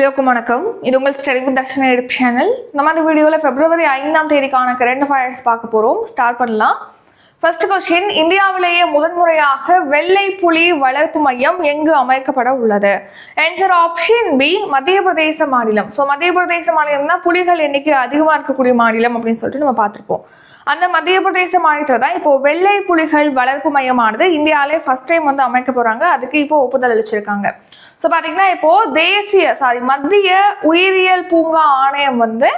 எல்லோருக்கும் வணக்கம். இது உங்கள் study with Darshana YouTube channel. நம்ம இந்த வீடியோவில் February 5ஆம் தேதிக்கான கரண்ட் அஃபேர்ஸ் பார்க்க போகிறோம். ஸ்டார்ட் பண்ணலாம். ஃபர்ஸ்ட் கொஸ்டின், இந்தியாவிலேயே முதன்முறையாக வெள்ளை புலி வளர்ப்பு மையம் எங்கு அமைக்கப்பட உள்ளது? ஆன்சர் ஆப்ஷன் பி, மத்திய பிரதேச மாநிலம். ஸோ மத்திய பிரதேச மாநிலம் தான் புலிகள் எண்ணிக்கை அதிகமாக இருக்கக்கூடிய மாநிலம் அப்படின்னு சொல்லிட்டு நம்ம பார்த்துருப்போம். அந்த மத்திய பிரதேச மாநிலத்தில் தான் இப்போ வெள்ளை புலிகள் வளர்ப்பு மையமானது இந்தியாவிலே ஃபர்ஸ்ட் டைம் வந்து அமைக்க போறாங்க. அதுக்கு இப்போ ஒப்புதல் அளிச்சிருக்காங்க. ஸோ பார்த்தீங்கன்னா இப்போ மத்திய உயிரியல் பூங்கா ஆணையம் வந்து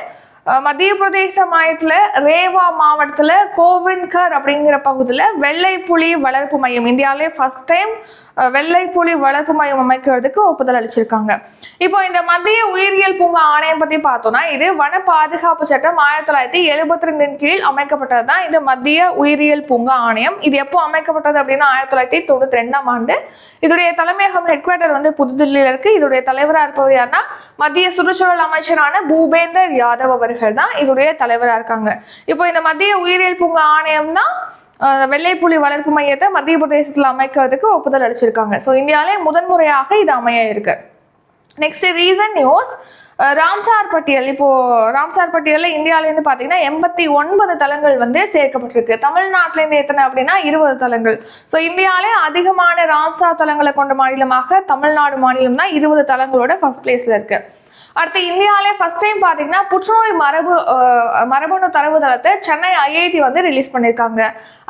மத்திய பிரதேச மாநிலத்தில் ரேவா மாவட்டத்தில் கோவிந்த்கர் அப்படிங்கிற பகுதியில் வெள்ளை புலி வளர்ப்பு மையம் இந்தியாவிலே ஃபர்ஸ்ட் டைம் வெள்ளை புலி வளர்ப்பு மையம் அமைக்கிறதுக்கு ஒப்புதல் அளிச்சிருக்காங்க. இப்போ இந்த மத்திய உயிரியல் பூங்கா ஆணையம் பத்தி பார்த்தோம்னா, இது வன பாதுகாப்பு சட்டம் 1972 கீழ் அமைக்கப்பட்டது தான் இந்த மத்திய உயிரியல் பூங்கா ஆணையம். இது எப்போ அமைக்கப்பட்டது அப்படின்னா 1992ஆம் ஆண்டு. இதோடைய தலைமையகம் ஹெட்குவார்டர் வந்து புதுதில்லியில இருக்கு. இதோடைய தலைவராக இருப்பவர் யாருன்னா மத்திய சுற்றுச்சூழல் அமைச்சரான பூபேந்தர் யாதவ் அவர்கள் தான் இதோடைய தலைவராக இருக்காங்க. இப்போ இந்த மத்திய உயிரியல் பூங்கா ஆணையம் தான் வெள்ளை புலி வளர்ப்பு மையத்தை மத்திய பிரதேசத்தில் அமைக்கிறதுக்கு ஒப்புதல் அளிச்சிருக்காங்க. ஸோ இந்தியாவிலே முதன்முறையாக இது அமைய இருக்கு. நெக்ஸ்ட் ரீசன்ட் நியூஸ், ராம்சார் பட்டியல். இப்போ ராம்சார் பட்டியலில் இந்தியாவிலேருந்து பார்த்தீங்கன்னா 89 தலங்கள் வந்து சேர்க்கப்பட்டிருக்கு. தமிழ்நாட்டிலேருந்து எத்தனை அப்படின்னா 20 தலங்கள். ஸோ இந்தியாவிலே அதிகமான ராம்சார் தலங்களை கொண்ட மாநிலமாக தமிழ்நாடு மாநிலம் தான் 20 தலங்களோட ஃபர்ஸ்ட் பிளேஸ்ல இருக்கு. அடுத்து இந்தியாவிலே ஃபர்ஸ்ட் டைம் பார்த்தீங்கன்னா புற்றுநோய் மரபணு தரவுதளத்தை சென்னை ஐஐடி வந்து ரிலீஸ் பண்ணியிருக்காங்க.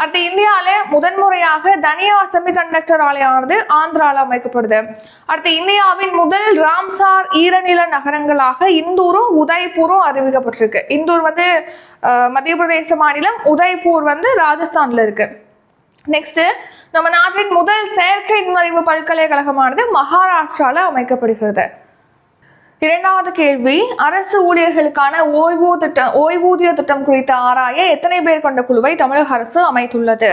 அடுத்து இந்தியாவிலே முதன்முறையாக தனியார் செமிகண்டக்டர் ஆலையானது ஆந்திராவில் அமைக்கப்படுது. அடுத்து இந்தியாவின் முதல் ராம்சார் ஈரநில நகரங்களாக இந்தூரும் உதய்பூரும் அறிவிக்கப்பட்டிருக்கு. இந்தூர் வந்து மத்திய பிரதேச மாநிலம், உதய்பூர் வந்து ராஜஸ்தான்ல இருக்கு. நெக்ஸ்ட், நம்ம நாட்டின் முதல் செயற்கை நுண்ணறிவு பல்கலைக்கழகமானது மகாராஷ்டிரால அமைக்கப்படுகிறது. இரண்டாவது கேள்வி, அரசு ஊழியர்களுக்கான ஓய்வூதிய திட்டம் குறித்து ஆராய எத்தனை பேர் கொண்ட குழுவை தமிழக அரசு அமைத்துள்ளது?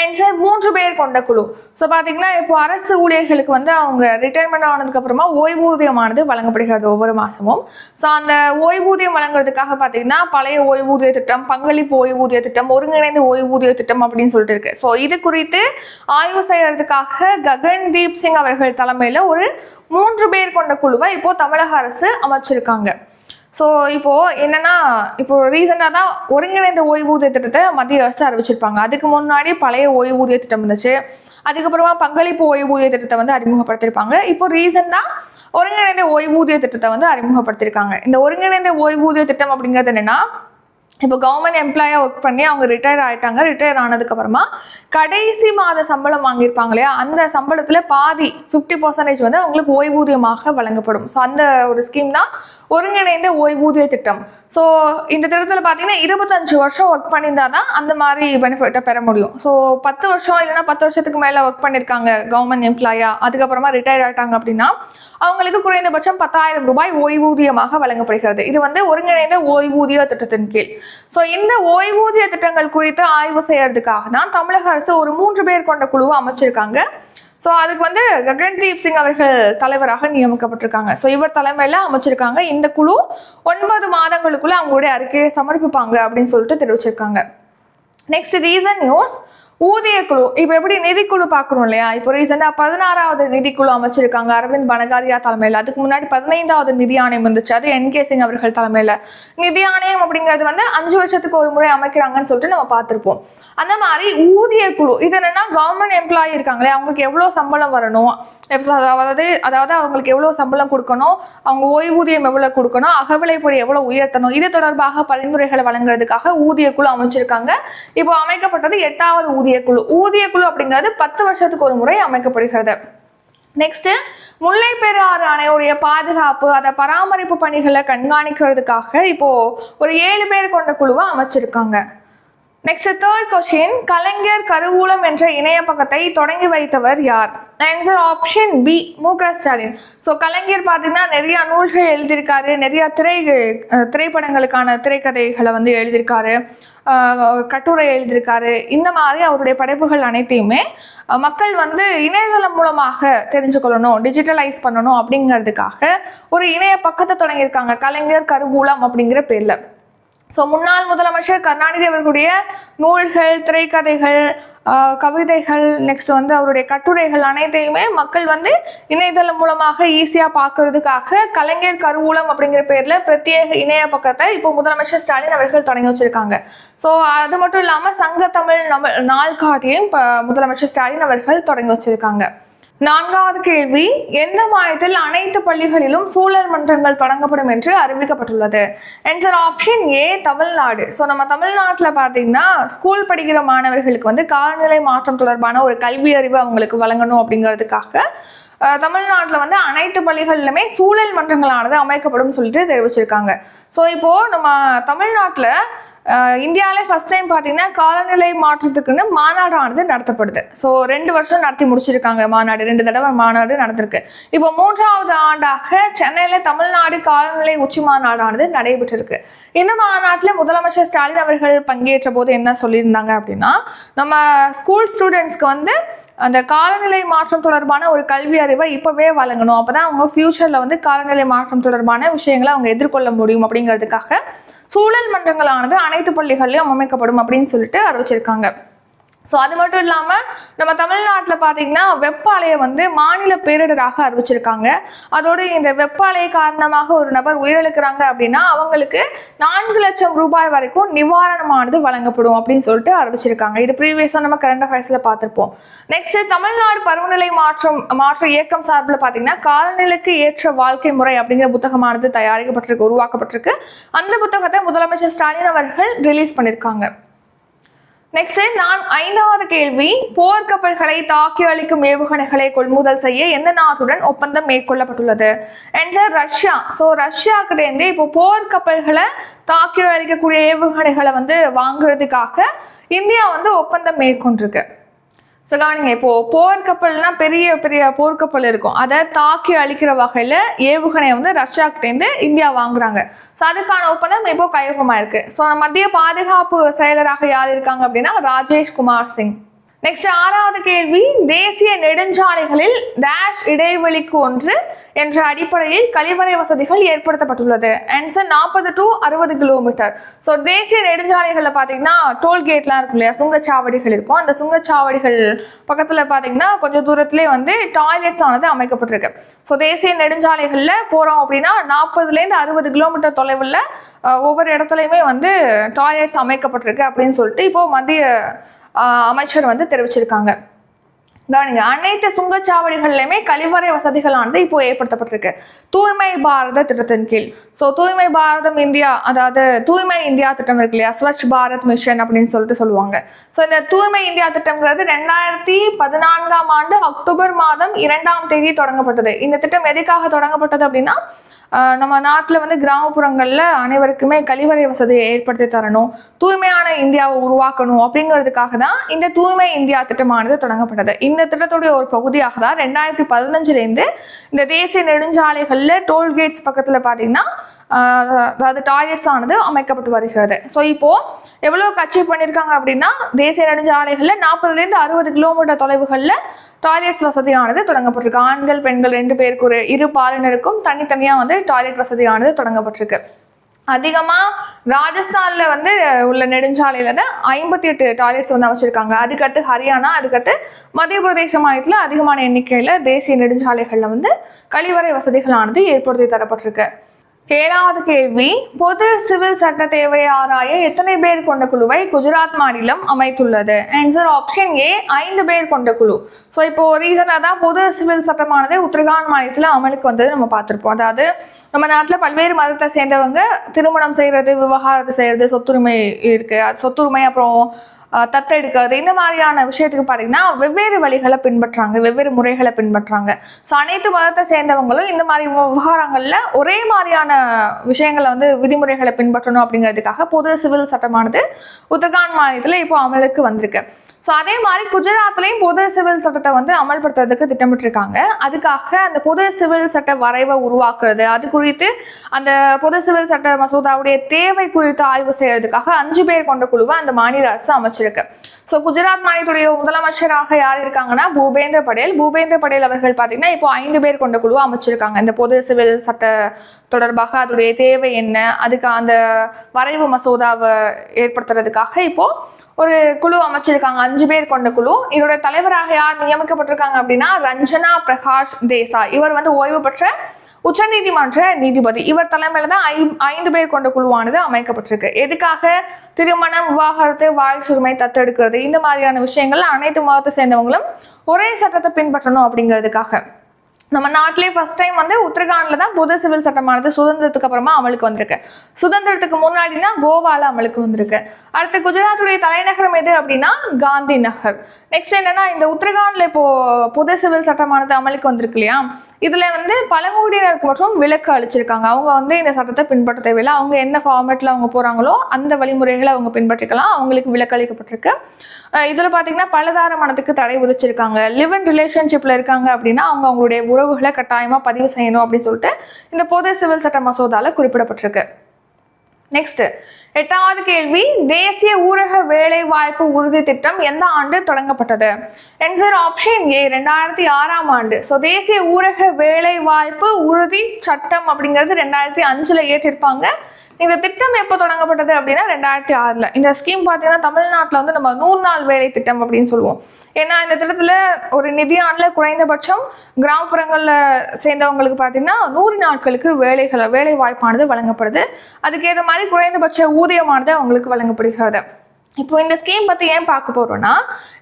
ஆன்சர் 3 பேர் கொண்ட குழு. ஸோ பார்த்தீங்கன்னா இப்போ அரசு ஊழியர்களுக்கு வந்து அவங்க ரிட்டையர்மெண்ட் ஆனதுக்கு அப்புறமா ஓய்வூதியமானது வழங்கப்படுகிறது ஒவ்வொரு மாசமும். ஸோ அந்த ஓய்வூதியம் வழங்குறதுக்காக பார்த்தீங்கன்னா பழைய ஓய்வூதிய திட்டம், பங்களிப்பு ஓய்வூதிய திட்டம், ஒருங்கிணைந்த ஓய்வூதிய திட்டம் அப்படின்னு சொல்லிட்டு இருக்கு. ஸோ இது குறித்து ஆய்வு செய்யறதுக்காக ககன்தீப் சிங் அவர்கள் தலைமையில் ஒரு 3 பேர் கொண்ட குழுவை இப்போ தமிழக அரசு அமைச்சிருக்காங்க. ஸோ இப்போ என்னன்னா, இப்போ ரீசெண்டாக தான் ஒருங்கிணைந்த ஓய்வூதிய திட்டத்தை மத்திய அரசு அறிவிச்சிருப்பாங்க. அதுக்கு முன்னாடி பழைய ஓய்வூதிய திட்டம் இருந்துச்சு. அதுக்கப்புறமா பங்களிப்பு ஓய்வூதிய திட்டத்தை வந்து அறிமுகப்படுத்திருப்பாங்க. இப்போ ரீசெண்டாக ஒருங்கிணைந்த ஓய்வூதிய திட்டத்தை வந்து அறிமுகப்படுத்திருக்காங்க. இந்த ஒருங்கிணைந்த ஓய்வூதிய திட்டம் அப்படிங்கிறது என்னன்னா, இப்போ கவர்மெண்ட் எம்ப்ளாயா ஒர்க் பண்ணி அவங்க ரிட்டையர் ஆயிட்டாங்க. ரிட்டையர் ஆனதுக்கு அப்புறமா கடைசி மாத சம்பளம் வாங்கியிருப்பாங்க இல்லையா, அந்த சம்பளத்துல பாதி 50% வந்து அவங்களுக்கு ஓய்வூதியமாக வழங்கப்படும். ஸோ அந்த ஒரு ஸ்கீம் தான் ஒருங்கிணைந்த ஓய்வூதிய திட்டம். ஸோ இந்த திட்டத்தில் பார்த்தீங்கன்னா 25 வருஷம் ஒர்க் பண்ணியிருந்தா தான் அந்த மாதிரி பெனிஃபிட்டை பெற முடியும். ஸோ 10 வருஷம் இல்லைன்னா 10 வருஷத்துக்கு மேலே ஒர்க் பண்ணியிருக்காங்க கவர்மெண்ட் எம்ப்ளாயா, அதுக்கப்புறமா ரிட்டையர் ஆகிட்டாங்க அப்படின்னா அவங்களுக்கு குறைந்தபட்சம் 10,000 ரூபாய் ஓய்வூதியமாக வழங்கப்படுகிறது. இது வந்து ஒருங்கிணைந்த ஓய்வூதிய திட்டத்தின் கீழ். ஸோ இந்த ஓய்வூதிய திட்டங்கள் குறித்து ஆய்வு செய்யறதுக்காக தான் தமிழக அரசு ஒரு 3 பேர் கொண்ட குழுவை அமைச்சிருக்காங்க. ஸோ அதுக்கு வந்து ககன்தீப் சிங் அவர்கள் தலைவராக நியமிக்கப்பட்டிருக்காங்க. ஸோ இவர் தலைமையில அமைச்சிருக்காங்க. இந்த குழு 9 மாதங்களுக்குள்ள அவங்களுடைய அறிக்கையை சமர்ப்பிப்பாங்க அப்படின்னு சொல்லிட்டு தெரிவிச்சிருக்காங்க. நெக்ஸ்ட் ரீசன் நியூஸ், ஊதிய குழு. இப்போ எப்படி நிதிக்குழு பார்க்கணும் இல்லையா, இப்போ ரீசெண்டாக 16வது நிதிக்குழு அமைச்சிருக்காங்க அரவிந்த் பனகாரியா தலைமையில். அதுக்கு முன்னாடி 15வது நிதி ஆணையம் இருந்துச்சு, அது NK சிங் அவர்கள் தலைமையில். நிதி ஆணையம் அப்படிங்கிறது வந்து 5 வருஷத்துக்கு ஒரு முறை அமைக்கிறாங்கன்னு சொல்லிட்டு நம்ம பார்த்துருப்போம். அந்த மாதிரி ஊதிய குழு இது என்னன்னா, கவர்மெண்ட் எம்ப்ளாயி இருக்காங்களே அவங்களுக்கு எவ்வளோ சம்பளம் வரணும், அதாவது அவங்களுக்கு எவ்வளோ சம்பளம் கொடுக்கணும், அவங்க ஓய்வூதியம் எவ்வளோ கொடுக்கணும், அகவிலைப்படி எவ்வளோ உயர்த்தணும், இது தொடர்பாக பரிந்துரைகளை வழங்குறதுக்காக ஊதிய குழு அமைச்சிருக்காங்க. இப்போ அமைக்கப்பட்டது 8வது ஊதிய குழு. ஊதிய குழு அப்படிங்கிறது 10 வருஷத்துக்கு ஒரு முறை அமைக்கப்படுகிறது. நெக்ஸ்ட், முல்லை பெரியாறு அணையுடைய பாதுகாப்பு, அதை பராமரிப்பு பணிகளை கண்காணிக்கிறதுக்காக இப்போ ஒரு 7 பேர் கொண்ட குழுவை அமைச்சிருக்காங்க. Next third question, Kalaignar Karuvoolam என்ற இணைய பக்கத்தை தொடங்கி வைத்தவர் யார்? Answer option B, MK. Stalin. So Kalaignar பார்த்தீங்கன்னா நிறைய நூல்கள் எழுதியிருக்காரு, நிறைய திரைப்படங்களுக்கான திரைக்கதைகளை வந்து எழுதியிருக்காரு, கட்டுரை எழுதியிருக்காரு. இந்த மாதிரி அவருடைய படைப்புகள் அனைத்தையுமே மக்கள் வந்து இணையதளம் மூலமாக தெரிஞ்சுக்கொள்ளணும், டிஜிட்டலைஸ் பண்ணணும் அப்படிங்கிறதுக்காக ஒரு இணைய பக்கத்தை தொடங்கியிருக்காங்க, கலைஞர் கருவூலம் அப்படிங்கிற பேர்ல. ஸோ முன்னாள் முதலமைச்சர் கருணாநிதி அவர்களுடைய நூல்கள், திரைக்கதைகள், கவிதைகள், நெக்ஸ்ட் வந்து அவருடைய கட்டுரைகள் அனைத்தையுமே மக்கள் வந்து இணையதளம் மூலமாக ஈஸியாக பார்க்கறதுக்காக கலைஞர் கருவூலம் அப்படிங்கிற பேர்ல பிரத்யேக இணைய பக்கத்தை இப்போ முதலமைச்சர் ஸ்டாலின் அவர்கள் தொடங்கி வச்சிருக்காங்க. ஸோ அது மட்டும் இல்லாமல் சங்க தமிழ் நாள்காட்டியும் முதலமைச்சர் ஸ்டாலின் அவர்கள் தொடங்கி வச்சிருக்காங்க. 4வது கேள்வி, எந்த மாதத்தில் அனைத்து பள்ளிகளிலும் சூழல் மன்றங்கள் தொடங்கப்படும் என்று அறிவிக்கப்பட்டுள்ளது? Answer option A, Tamil Nadu. So நம்ம தமிழ்நாட்டில் பார்த்தீங்கன்னா ஸ்கூல் படிக்கிற மாணவர்களுக்கு வந்து காலநிலை மாற்றம் தொடர்பான ஒரு கல்வி அறிவு அவங்களுக்கு வழங்கணும் அப்படிங்கிறதுக்காக தமிழ்நாட்டில் வந்து அனைத்து பள்ளிகளிலுமே சூழல் மன்றங்களானது அமைக்கப்படும் சொல்லிட்டு தெரிவிச்சிருக்காங்க. ஸோ இப்போ நம்ம தமிழ்நாட்டில் இந்தியாவிலே ஃபர்ஸ்ட் டைம் பார்த்தீங்கன்னா காலநிலை மாற்றத்துக்குன்னு மாநாடானது நடத்தப்படுது. ஸோ 2 வருஷம் நடத்தி முடிச்சிருக்காங்க மாநாடு, 2 தடவை மாநாடு நடந்திருக்கு. இப்போ 3வது ஆண்டாக சென்னையில் தமிழ்நாடு காலநிலை உச்சி மாநாடானது நடைபெற்றிருக்கு. இந்த மாநாட்டில் முதலமைச்சர் ஸ்டாலின் அவர்கள் பங்கேற்ற போது என்ன சொல்லியிருந்தாங்க அப்படின்னா, நம்ம ஸ்கூல் ஸ்டூடெண்ட்ஸ்க்கு வந்து அந்த காலநிலை மாற்றம் தொடர்பான ஒரு கல்வி அறிவை இப்போவே வழங்கணும், அப்போதான் அவங்க ஃபியூச்சரில் வந்து காலநிலை மாற்றம் தொடர்பான விஷயங்களை அவங்க எதிர்கொள்ள முடியும் அப்படிங்கிறதுக்காக சூழல் மன்றங்களானது அனைத்து பள்ளிகள்லையும் அமைக்கப்படும் அப்படின்னு சொல்லிட்டு அறிவிச்சிருக்காங்க. ஸோ அது மட்டும் இல்லாமல் நம்ம தமிழ்நாட்டில் பார்த்தீங்கன்னா வெப்ப அலையை வந்து மாநில பேரிடராக அறிவிச்சிருக்காங்க. அதோடு இந்த வெப்ப அலை காரணமாக ஒரு நபர் உயிரிழக்கிறாங்க அப்படின்னா அவங்களுக்கு 4 லட்சம் ரூபாய் வரைக்கும் நிவாரணமானது வழங்கப்படும் அப்படின்னு சொல்லிட்டு அறிவிச்சிருக்காங்க. இது ப்ரீவியஸாக நம்ம கரண்ட் அஃபேர்ஸில் பார்த்துருப்போம். நெக்ஸ்ட், தமிழ்நாடு பருவநிலை மாற்ற இயக்கம் சார்பில் பார்த்தீங்கன்னா காலநிலைக்கு ஏற்ற வாழ்க்கை முறை அப்படிங்கிற புத்தகமானது தயாரிக்கப்பட்டிருக்கு, உருவாக்கப்பட்டிருக்கு. அந்த புத்தகத்தை முதலமைச்சர் ஸ்டாலின் அவர்கள் ரிலீஸ் பண்ணியிருக்காங்க. நெக்ஸ்ட் 5வது கேள்வி, போர்க்கப்பல்களை தாக்கி அளிக்கும் ஏவுகணைகளை கொள்முதல் செய்ய எந்த நாட்டுடன் ஒப்பந்தம் மேற்கொள்ளப்பட்டுள்ளது? Answer Russia. ஸோ ரஷ்யா கிட்டேருந்து இப்போ போர்க்கப்பல்களை தாக்கி அளிக்கக்கூடிய ஏவுகணைகளை வந்து வாங்குறதுக்காக இந்தியா வந்து ஒப்பந்தம் மேற்கொண்டிருக்கு. ஸோ கவனிங்க, இப்போ போர்க்கப்பல்னா பெரிய பெரிய போர்க்கப்பல் இருக்கும், அதை தாக்கி அழிக்கிற வகையில் ஏவுகணையை வந்து ரஷ்யா கிட்டேருந்து இந்தியா வாங்குறாங்க. ஸோ அதுக்கான ஒப்பந்தம் இப்போ கையொப்பமாயிருக்கு. ஸோ மத்திய பாதுகாப்பு செயலராக யார் இருக்காங்க அப்படின்னா ராஜேஷ் குமார் சிங். நெக்ஸ்ட் 6வது கேள்வி, தேசிய நெடுஞ்சாலைகளில் டேஷ் இடைவெளிக்கு 1 என்ற அடிப்படையில் கழிவறை வசதிகள் ஏற்படுத்தப்பட்டுள்ளது. Answer 40 to 60 kilometre. ஸோ தேசிய நெடுஞ்சாலைகளில் பார்த்தீங்கன்னா டோல்கேட்லாம் இருக்கும் இல்லையா, சுங்கச்சாவடிகள் இருக்கும். அந்த சுங்கச்சாவடிகள் பக்கத்தில் பார்த்தீங்கன்னா கொஞ்சம் தூரத்துலேயே வந்து டாய்லெட்ஸ் ஆனது அமைக்கப்பட்டிருக்கு. ஸோ தேசிய நெடுஞ்சாலைகளில் போகிறோம் அப்படின்னா 40லேருந்து 60 கிலோமீட்டர் தொலைவில் ஒவ்வொரு இடத்துலையுமே வந்து டாய்லெட்ஸ் அமைக்கப்பட்டிருக்கு அப்படின்னு சொல்லிட்டு இப்போ மத்திய அமைச்சர் வந்து தெரிவிச்சிருக்காங்க. கவனிங்க, அனைத்து சுங்கச்சாவடிகள்லையுமே கழிவறை வசதிகளானது இப்போ ஏற்படுத்தப்பட்டிருக்கு தூய்மை பாரத திட்டத்தின் கீழ். ஸோ தூய்மை பாரதம் இந்தியா, அதாவது தூய்மை இந்தியா திட்டம் இருக்கு இல்லையா, ஸ்வச் பாரத் மிஷன் அப்படின்னு சொல்லிட்டு சொல்லுவாங்க. ஸோ இந்த தூய்மை இந்தியா திட்டம்ங்கிறது 2014ஆம் ஆண்டு அக்டோபர் மாதம் 2ஆம் தேதி தொடங்கப்பட்டது. இந்த திட்டம் எதுக்காக தொடங்கப்பட்டது அப்படின்னா, நம்ம நாட்டில் வந்து கிராமப்புறங்களில் அனைவருக்குமே கழிவறை வசதியை ஏற்படுத்தி தரணும், தூய்மையான இந்தியாவை உருவாக்கணும் அப்படிங்கிறதுக்காக தான் இந்த தூய்மை இந்தியா திட்டமானது தொடங்கப்பட்டது. இந்த திட்டத்துடைய ஒரு பகுதியாக தான் 2015லேருந்து இந்த தேசிய நெடுஞ்சாலைகளில் டோல்கேட்ஸ் பக்கத்தில் பார்த்தீங்கன்னா அதாவது டாய்லெட்ஸ் ஆனது அமைக்கப்பட்டு வருகிறது. ஸோ இப்போ எவ்வளோ அச்சீவ் பண்ணியிருக்காங்க அப்படின்னா, தேசிய நெடுஞ்சாலைகளில் 40லேருந்து 60 கிலோமீட்டர் தொலைவுகளில் டாய்லெட்ஸ் வசதியானது தொடங்கப்பட்டிருக்கு. ஆண்கள் பெண்கள் 2 பேருக்கு ஒரு 2 பாலினருக்கும் தனித்தனியாக வந்து டாய்லெட் வசதியானது தொடங்கப்பட்டிருக்கு. அதிகமாக ராஜஸ்தானில் வந்து உள்ள நெடுஞ்சாலையில் தான் 58 டாய்லெட்ஸ் வந்து அமைச்சிருக்காங்க. அதுக்கடுத்து ஹரியானா, அதுக்கடுத்து மத்திய பிரதேச மாநிலத்தில் அதிகமான எண்ணிக்கையில் தேசிய நெடுஞ்சாலைகளில் வந்து கழிவறை வசதிகளானது ஏற்படுத்தி தரப்பட்டிருக்கு. 7வது கேள்வி, பொது சிவில் சட்ட தேவையை ஆராய எத்தனை பேர் கொண்ட குழுவை குஜராத் மாநிலம் அமைத்துள்ளது? ஆன்சர் ஆப்ஷன் ஏ, 5 பேர் கொண்ட குழு. ஸோ இப்போ ரீசனாக தான் பொது சிவில் சட்டமானது உத்தரகாண்ட் மாநிலத்தில் அமலுக்கு வந்தது நம்ம பார்த்துருப்போம். அதாவது நம்ம நாட்டில் பல்வேறு மதத்தை சேர்ந்தவங்க திருமணம் செய்கிறது, விவாகரத்து செய்கிறது, சொத்துரிமை இருக்குது, சொத்துரிமை அப்புறம் தத்தெடுக்கிறது, இந்த மாதிரியான விஷயத்துக்கு பார்த்தீங்கன்னா வெவ்வேறு வழிகளை பின்பற்றுறாங்க, வெவ்வேறு முறைகளை பின்பற்றுறாங்க. ஸோ அனைத்து மதத்தை சேர்ந்தவங்களும் இந்த மாதிரி விவகாரங்களில் ஒரே மாதிரியான விஷயங்களை வந்து விதிமுறைகளை பின்பற்றணும் அப்படிங்கிறதுக்காக பொது சிவில் சட்டமானது உத்தரகாண்ட் மாநிலத்தில் இப்போ அமலுக்கு வந்திருக்கு. ஸோ அதே மாதிரி குஜராத்லேயும் பொது சிவில் சட்டத்தை வந்து அமல்படுத்துறதுக்கு திட்டமிட்டிருக்காங்க. அதுக்காக அந்த பொது சிவில் சட்ட வரைவை உருவாக்குறது, அது குறித்து அந்த பொது சிவில் சட்ட மசோதாவுடைய தேவை குறித்து ஆய்வு செய்யறதுக்காக 5 பேர் கொண்ட குழுவை அந்த மாநில அரசு அமைச்சிருக்கு. ஸோ குஜராத் மாநிலத்துடைய முதலமைச்சராக யார் இருக்காங்கன்னா பூபேந்திர படேல். பூபேந்திர படேல் அவர்கள் பார்த்தீங்கன்னா இப்போ 5 பேர் கொண்ட குழுவை அமைச்சிருக்காங்க. இந்த பொது சிவில் சட்ட தொடர்பாக அதோடைய தேவை என்ன, அதுக்கு அந்த வரைவு மசோதாவை ஏற்படுத்துறதுக்காக இப்போ ஒரு குழு அமைச்சிருக்காங்க, 5 பேர் கொண்ட குழு. இதோட தலைவராக யார் நியமிக்கப்பட்டிருக்காங்க அப்படின்னா ரஞ்சனா பிரகாஷ் தேசாய். இவர் வந்து ஓய்வு பெற்ற உச்சநீதிமன்ற நீதிபதி. இவர் தலைமையில தான் 5 பேர் கொண்ட குழுவானது அமைக்கப்பட்டிருக்கு. எதுக்காக? திருமணம், விவாகரத்து, வாழ்ச்சுரிமை, தத்தெடுக்கிறது, இந்த மாதிரியான விஷயங்கள் அனைத்து மதத்தை சேர்ந்தவங்களும் ஒரே சட்டத்தை பின்பற்றணும் அப்படிங்கிறதுக்காக. நம்ம நாட்டிலே ஃபர்ஸ்ட் டைம் வந்து உத்தரகாண்ட்ல தான் பொது சிவில் சட்டமானது சுதந்திரத்துக்கு அப்புறமா அமலுக்கு வந்திருக்கு. சுதந்திரத்துக்கு முன்னாடினா கோவால அமலுக்கு வந்திருக்கு. அடுத்து குஜராத்துடைய தலைநகரம் எது அப்படின்னா காந்தி நகர். நெக்ஸ்ட் என்னன்னா இந்த உத்தரகாண்ட்ல இப்போ பொது சிவில் சட்டமானது அமலுக்கு வந்திருக்கு இல்லையா, இதுல வந்து பழங்குடியினருக்கு மட்டும் விலக்கு அளிச்சிருக்காங்க. அவங்க வந்து இந்த சட்டத்தை பின்பற்ற தேவையில்லை. அவங்க என்ன ஃபார்மேட்ல அவங்க போறாங்களோ அந்த வழிமுறைகளை அவங்க பின்பற்றிக்கலாம். அவங்களுக்கு விலக்கு அளிக்கப்பட்டிருக்கு. இதுல பாத்தீங்கன்னா பலதார மனத்துக்கு தடை விதிச்சிருக்காங்க. லிவ் இன் ரிலேஷன்ஷிப்ல இருக்காங்க அப்படின்னா அவங்க அவங்களுடைய உறவுகளை கட்டாயமா பதிவு செய்யணும் அப்படின்னு சொல்லிட்டு இந்த பொது சிவில் சட்ட மசோதால குறிப்பிடப்பட்டிருக்கு. நெக்ஸ்ட் 8வது கேள்வி, தேசிய ஊரக வேலை வாய்ப்பு உறுதி திட்டம் எந்த ஆண்டு தொடங்கப்பட்டது? ஆன்சர் ஆப்ஷன் ஏ 2006ஆம் ஆண்டு. ஸோ தேசிய ஊரக வேலை வாய்ப்பு உறுதி சட்டம் அப்படிங்கிறது 2005ல் ஏற்றிருப்பாங்க. இந்த திட்டம் எப்போ தொடங்கப்பட்டது அப்படின்னா 2006ல். இந்த ஸ்கீம் பார்த்தீங்கன்னா தமிழ்நாட்டில் வந்து நம்ம 100 நாள் வேலை திட்டம் அப்படின்னு சொல்லுவோம். ஏன்னா இந்த திட்டத்தில் ஒரு நிதியாண்டில் குறைந்தபட்சம் கிராமப்புறங்களில் சேர்ந்தவங்களுக்கு பார்த்தீங்கன்னா 100 நாட்களுக்கு வேலை வாய்ப்பானது வழங்கப்படுது. அதுக்கேற்ற மாதிரி குறைந்தபட்ச ஊதியமானது அவங்களுக்கு வழங்கப்படுகிறது. இப்போ இந்த ஸ்கீம் பற்றி ஏன் பார்க்க போறோம்னா,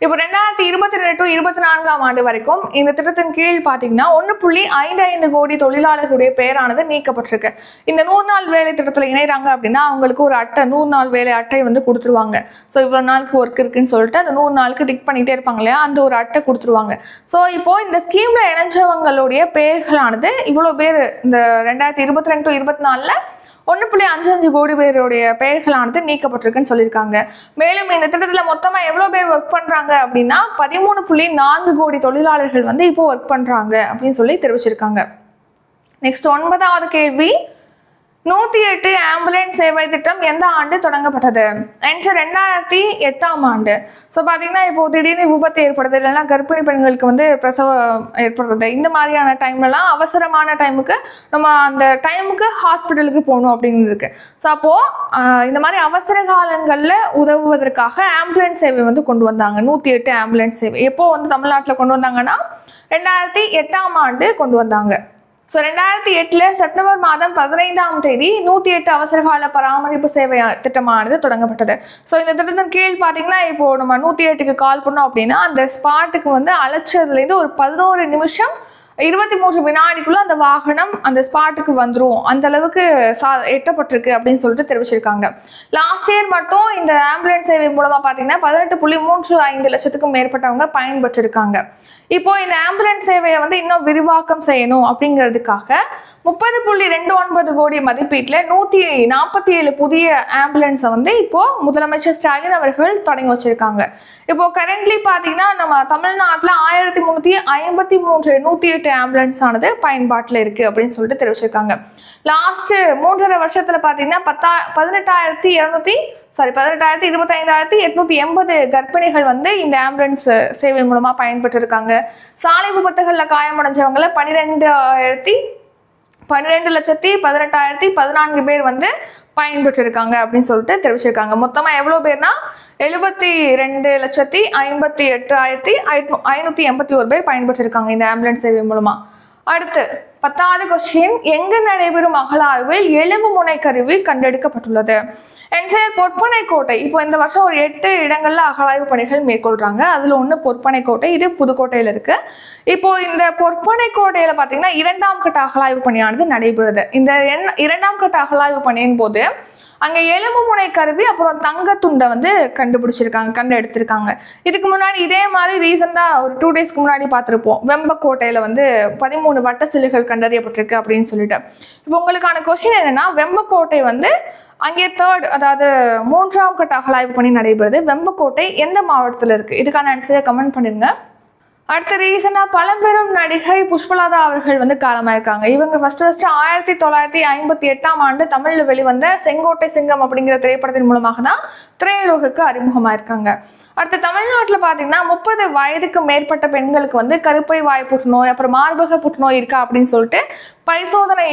இப்போ 2022 to 2024ஆம் ஆண்டு வரைக்கும் இந்த திட்டத்தின் கீழ் பார்த்தீங்கன்னா 1.55 கோடி தொழிலாளர்களுடைய பெயரானது நீக்கப்பட்டிருக்கு. இந்த 100 நாள் வேலை திட்டத்தில் இணைறாங்க அப்படின்னா அவங்களுக்கு ஒரு அட்டை, 100 நாள் வேலை அட்டை வந்து கொடுத்துருவாங்க. ஸோ இவ்வளோ நாளுக்கு ஒர்க் இருக்குன்னு சொல்லிட்டு அந்த 100 நாளுக்கு டிக் பண்ணிட்டே இருப்பாங்க இல்லையா, அந்த ஒரு அட்டை கொடுத்துருவாங்க. ஸோ இப்போ இந்த ஸ்கீம்ல இணைஞ்சவங்களுடைய பெயர்களானது இவ்வளோ பேர் இந்த 2022 to 2024ல் 1.55 கோடி பேருடைய பெயர்களானது நீக்கப்பட்டிருக்குன்னு சொல்லியிருக்காங்க. மேலும் இந்த திட்டத்தில் மொத்தமாக எவ்வளோ பேர் ஒர்க் பண்ணுறாங்க அப்படின்னா 13.4 கோடி தொழிலாளர்கள் வந்து இப்போ ஒர்க் பண்ணுறாங்க அப்படின்னு சொல்லி தெரிவிச்சிருக்காங்க. நெக்ஸ்ட் 9வது கேள்வி, 108 ஆம்புலன்ஸ் சேவை திட்டம் எந்த ஆண்டு தொடங்கப்பட்டது? ஆன்சர் 2008ஆம் ஆண்டு. ஸோ பார்த்தீங்கன்னா இப்போ திடீர்னு விபத்து ஏற்படுது, இல்லைன்னா கர்ப்பிணி பெண்களுக்கு வந்து பிரசவம் ஏற்படுறது, இந்த மாதிரியான டைம்லலாம் அவசரமான டைமுக்கு நம்ம அந்த டைமுக்கு ஹாஸ்பிட்டலுக்கு போகணும் அப்படின்னு இருக்கு. ஸோ அப்போது இந்த மாதிரி அவசர காலங்களில் உதவுவதற்காக ஆம்புலன்ஸ் சேவை வந்து கொண்டு வந்தாங்க. 108 ஆம்புலன்ஸ் சேவை எப்போ வந்து தமிழ்நாட்டில் கொண்டு வந்தாங்கன்னா 2008ஆம் ஆண்டு கொண்டு வந்தாங்க. ஸோ 2008 செப்டம்பர் மாதம் 15ஆம் தேதி 108 அவசரகால பராமரிப்பு சேவை திட்டமானது தொடங்கப்பட்டது. ஸோ இந்த திட்டத்தின் கீழ் பார்த்தீங்கன்னா இப்போ நம்ம 108க்கு கால் பண்ணோம் அப்படின்னா அந்த ஸ்பாட்டுக்கு வந்து அழைச்சதுலேருந்து ஒரு 11 நிமிஷம் 23 வினாடிக்குள்ள அந்த வாகனம் அந்த ஸ்பாட்டுக்கு வந்துடும், அந்த அளவுக்கு எட்டப்பட்டிருக்கு அப்படின்னு சொல்லிட்டு தெரிவிச்சிருக்காங்க. லாஸ்ட் இயர் மட்டும் இந்த ஆம்புலன்ஸ் சேவை மூலமா பார்த்தீங்கன்னா 18.35 லட்சத்துக்கும் மேற்பட்டவங்க பயன்பெற்றிருக்காங்க. இப்போ இந்த ஆம்புலன்ஸ் சேவையை வந்து இன்னும் விரிவாக்கம் செய்யணும் அப்படிங்கிறதுக்காக 30.29 கோடி மதிப்பீட்டில் 147 புதிய ஆம்புலன்ஸை வந்து இப்போ முதலமைச்சர் ஸ்டாலின் அவர்கள் தொடங்கி வச்சிருக்காங்க. இப்போ கரண்ட்லி பார்த்தீங்கன்னா நம்ம தமிழ்நாட்டில் 1353 108 ஆம்புலன்ஸ் ஆனது பயன்பாட்டில் இருக்கு அப்படின்னு சொல்லிட்டு தெரிவிச்சிருக்காங்க. லாஸ்ட் 3.5 வருஷத்துல பார்த்தீங்கன்னா 18,25,880 கர்ப்பிணிகள் வந்து இந்த ஆம்புலன்ஸ் சேவை மூலமா பயன்பெற்று இருக்காங்க. சாலை விபத்துகள்ல காயமடைஞ்சவங்கள 12,18,14 பேர் வந்து பயன்பெற்று இருக்காங்க அப்படின்னு சொல்லிட்டு தெரிவிச்சிருக்காங்க. மொத்தமா எவ்வளவு பேர்னா 72,58,581 பேர் பயன்பெற்று இருக்காங்க இந்த ஆம்புலன்ஸ் சேவை மூலமா. அடுத்து 10வது கொஸ்டின், எங்கு நடைபெறும் அகழாய்வில் எலும்பு முனை கருவி கண்டெடுக்கப்பட்டுள்ளது? ஆன்சர் பொற்பனை கோட்டை. இப்போ இந்த வருஷம் ஒரு 8 இடங்கள்ல அகழாய்வு பணிகள் மேற்கொள்றாங்க. அதுல ஒண்ணு பொற்பனை கோட்டை, இது புதுக்கோட்டையில இருக்கு. இப்போ இந்த பொற்பனை கோட்டையில பாத்தீங்கன்னா 2ஆம் கட்ட அகழாய்வு பணியானது நடைபெறுது. இந்த 2ஆம் கட்ட அகழாய்வு பணியின் போது அங்க எலும்பு முனை கருவி அப்புறம் தங்க துண்டை வந்து கண்டு எடுத்திருக்காங்க. இதுக்கு முன்னாடி இதே மாதிரி ரீசெண்டா ஒரு 2 டேஸ்க்கு முன்னாடி பார்த்துருப்போம், வெம்பக்கோட்டையில வந்து 13 வட்ட சிலைகள் கண்டறியப்பட்டிருக்கு அப்படின்னு சொல்லிட்டு. இப்போ உங்களுக்கான கொஸ்டின் என்னன்னா, வெம்பக்கோட்டை வந்து அங்கே தேர்ட் அதாவது 3ஆம் கட்ட அகழாய்வு பணி நடைபெறுது. வெம்பக்கோட்டை எந்த மாவட்டத்தில் இருக்குது? இதுக்கான ஆன்சரை கமெண்ட் பண்ணிடுங்க. அடுத்த ரீசனாக பழம்பெரும் நடிகை புஷ்பலதா அவர்கள் வந்து காலமாயிருக்காங்க. இவங்க ஃபர்ஸ்ட் 1958ஆம் ஆண்டு தமிழில் வெளிவந்த செங்கோட்டை சிங்கம் அப்படிங்கிற திரைப்படத்தின் மூலமாக தான் திரையுலகுக்கு அறிமுகமாயிருக்காங்க. அடுத்து தமிழ்நாட்டில் பார்த்தீங்கன்னா 30 வயதுக்கு மேற்பட்ட பெண்களுக்கு வந்து கருப்பை வாய் புற்றுநோய் அப்புறம் மார்பக புற்றுநோய் இருக்கா அப்படின்னு சொல்லிட்டு பரிசோதனை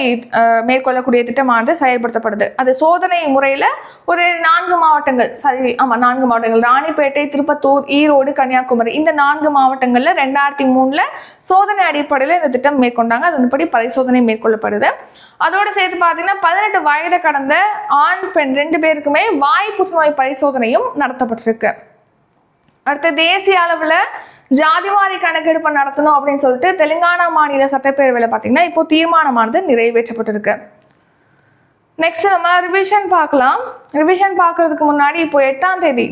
மேற்கொள்ளக்கூடிய திட்டமானது செயல்படுத்தப்படுது. அது சோதனை முறையில் ஒரு 4 மாவட்டங்கள் 4 மாவட்டங்கள் ராணிப்பேட்டை, திருப்பத்தூர், ஈரோடு, கன்னியாகுமரி இந்த 4 மாவட்டங்களில் 2003 சோதனை அடிப்படையில் இந்த திட்டம் மேற்கொண்டாங்க. அதன்படி பரிசோதனை மேற்கொள்ளப்படுது. அதோடு சேர்த்து பார்த்தீங்கன்னா 18 வயதை கடந்த ஆண் பெண் 2 பேருக்குமே வாய் புற்றுநோய் பரிசோதனையும் நடத்தப்பட்டிருக்கு. அடுத்த தேசிய அளவில் ஜாதிவாரி கணக்கெடுப்பு நடத்தணும் அப்படின்னு சொல்லிட்டு தெலுங்கானா மாநில சட்டப்பேரவையில் பார்த்தீங்கன்னா இப்போ தீர்மானமானது நிறைவேற்றப்பட்டிருக்கு. நெக்ஸ்ட் நம்ம ரிவிஷன் பார்க்கலாம். ரிவிஷன் பார்க்கறதுக்கு முன்னாடி இப்போ 8ஆம் தேதி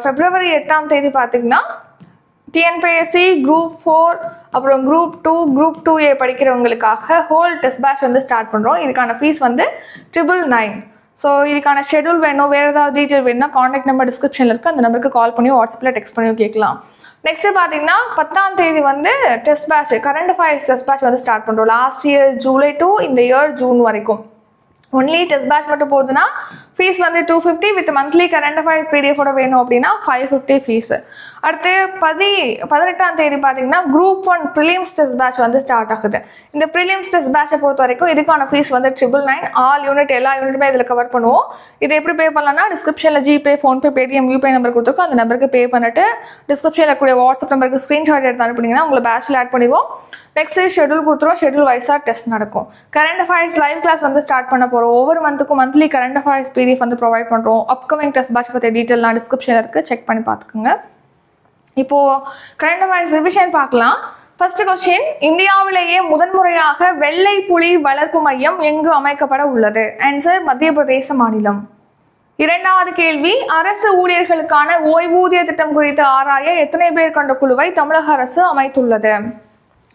February 8ஆம் தேதி பார்த்தீங்கன்னா டிஎன்பிஎஸ்சி குரூப் 4 அப்புறம் குரூப் 2 குரூப் 2A படிக்கிறவங்களுக்காக ஹோல் டெஸ்ட் பேட்ச் வந்து ஸ்டார்ட் பண்ணுறோம். இதுக்கான ஃபீஸ் வந்து 999. ஸோ இதுக்கான ஷெடியூல் வேணும், வேறு ஏதாவது டீட்டெயில் வேணும்னா காண்டாக்ட் நம்பர் டிஸ்கிரிப்ஷனில் இருக்குது. அந்த நம்பருக்கு கால் பண்ணி வாட்ஸ்அப்பில் டெக்ஸ்ட் பண்ணி கேட்கலாம். நெக்ஸ்ட் பார்த்தீங்கன்னா 10ஆம் தேதி வந்து test batch current affairs test batch வந்து ஸ்டார்ட் பண்ணுறோம். லாஸ்ட் இயர் ஜூலை டு இந்த இயர் ஜூன் வரைக்கும் ஒன்லி டெஸ்ட் பேட்ச் மட்டும் போகுதுன்னா ஃபீஸ் வந்து 250 வித் மந்த்லி கரண்ட் அஃபேர்ஸ் பிடிஎஃபோட வேணும் அப்படின்னா 550 ஃபீஸ். அடுத்து 18ஆம் தேதி பார்த்தீங்கன்னா குரூப் 1 ப்ரிலிம்ஸ் டெஸ்ட் பேட்ச் வந்து ஸ்டார்ட் ஆகுது. இந்த ப்ரிலிம்ஸ் டெஸ்ட் பேட்சை பொறுத்த வரைக்கும் இதுக்கான ஃபீஸ் வந்து 999. ஆல் யூனிட் எல்லா யூனிட்டுமே இதில் கவர் பண்ணுவோம். இதை எப்படி பே பண்ணலாம்னா டிஸ்கிரிப்ஷனில் GPay, PhonePe, Paytm, UPI number கொடுத்துருக்கோம். அந்த நம்பருக்கு பே பண்ணிட்டு டிஸ்கிரிப்ஷனில் கூடிய வாட்ஸ்அப் நம்பருக்கு ஸ்க்ரீன்ஷாட் எடுத்து அனுப்புனீங்கன்னா உங்களை பேட்சில் ஆட் பண்ணிடுவோம். நெக்ஸ்ட் ஷெடியூல் கொடுத்துருவோம். ஷெடியூல் வைஸாக டெஸ்ட் நடக்கும். கரண்ட் அஃபேர்ஸ் லைவ் கிளாஸ் வந்து ஸ்டார்ட் பண்ண போகிறோம். ஒவ்வொரு மந்த்துக்கும் மந்த்லி கரண்ட் அஃபேர்ஸ் பிடிஎஃப் வந்து ப்ரொவைட் பண்ணுறோம். அப்கமிங் டெஸ்ட் பேட்ச் பற்றி டீட்டெயிலாம் டிஸ்கிரிப்ஷனில் இருக்குது, செக் பண்ணி பார்த்துக்கோங்க. இப்போது கரண்ட் அஃபேர்ஸ் ரிவிஷன் பார்க்கலாம். ஃபர்ஸ்ட் கொஸ்டின், இந்தியாவிலேயே முதன்முறையாக வெள்ளை புலி வளர்ப்பு மையம் எங்கு அமைக்கப்பட உள்ளது? ஆன்சர் மத்திய பிரதேச மாநிலம். இரண்டாவது கேள்வி, அரசு ஊழியர்களுக்கான ஓய்வூதிய திட்டம் குறித்து ஆராய எத்தனை பேர் கொண்ட குழுவை தமிழக அரசு அமைத்துள்ளது?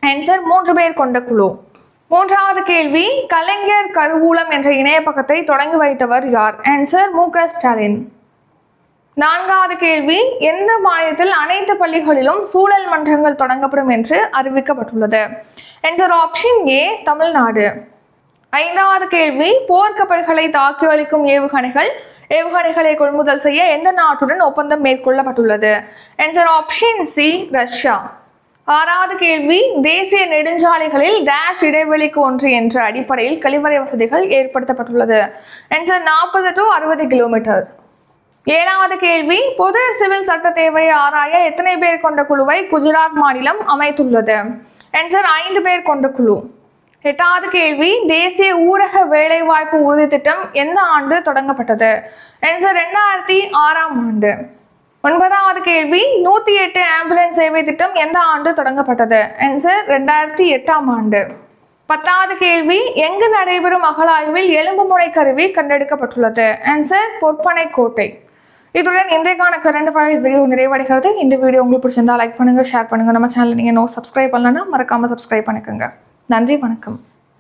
ஆன்சர் 3 பேர் கொண்ட குழு. மூன்றாவது கேள்வி, கலைஞர் கருவூலம் என்ற இணைய பக்கத்தை தொடங்கி வைத்தவர் யார்? ஆன்சர் மு.க. ஸ்டாலின். நான்காவது கேள்வி, எந்த மாநிலத்தில் அனைத்து பள்ளிகளிலும் சூழல் மன்றங்கள் தொடங்கப்படும் என்று அறிவிக்கப்பட்டுள்ளது? Answer option A Tamil Nadu. ஐந்தாவது கேள்வி, போர்க்கப்பல்களை தாக்கி அளிக்கும் ஏவுகணைகளை கொள்முதல் செய்ய எந்த நாட்டுடன் ஒப்பந்தம் மேற்கொள்ளப்பட்டுள்ளது? Answer option C Russia. ஆறாவது கேள்வி, தேசிய நெடுஞ்சாலைகளில் டேஷ் இடைவெளிக்கு 1 என்ற அடிப்படையில் கழிவறை வசதிகள் ஏற்படுத்தப்பட்டுள்ளது? Answer 40 to 60 kilometre. ஏழாவது கேள்வி, பொது சிவில் சட்ட தேவையை ஆராய எத்தனை பேர் கொண்ட குழுவை குஜராத் மாநிலம் அமைத்துள்ளது? ஆன்சர் 5 பேர் கொண்ட குழு. எட்டாவது கேள்வி, தேசிய ஊரக வேலைவாய்ப்பு உறுதி திட்டம் எந்த ஆண்டு தொடங்கப்பட்டது? ஆன்சர் 2006ஆம் ஆண்டு. ஒன்பதாவது கேள்வி, 108 ஆம்புலன்ஸ் சேவை திட்டம் எந்த ஆண்டு தொடங்கப்பட்டது? ஆன்சர் 2008ஆம் ஆண்டு. 10வது கேள்வி, எங்கு நடைபெறும் அகழாய்வில் எலும்பு முனை கருவி கண்டெடுக்கப்பட்டுள்ளது? ஆன்சர் பொற்பனை கோட்டை. இதுடன் இன்றைக்கான கரண்ட் அஃபேர்ஸ் வீடியோ நிறைவடைகிறது. இந்த வீடியோ உங்களுக்கு பிடிச்சிருந்தா லைக் பண்ணுங்க, ஷேர் பண்ணுங்க. நம்ம சேனல் நீங்க சப்ஸ்கிரைப் பண்ணலன்னா மறக்காம சப்ஸ்கிரைப் பண்ணிக்கோங்க. நன்றி, வணக்கம்.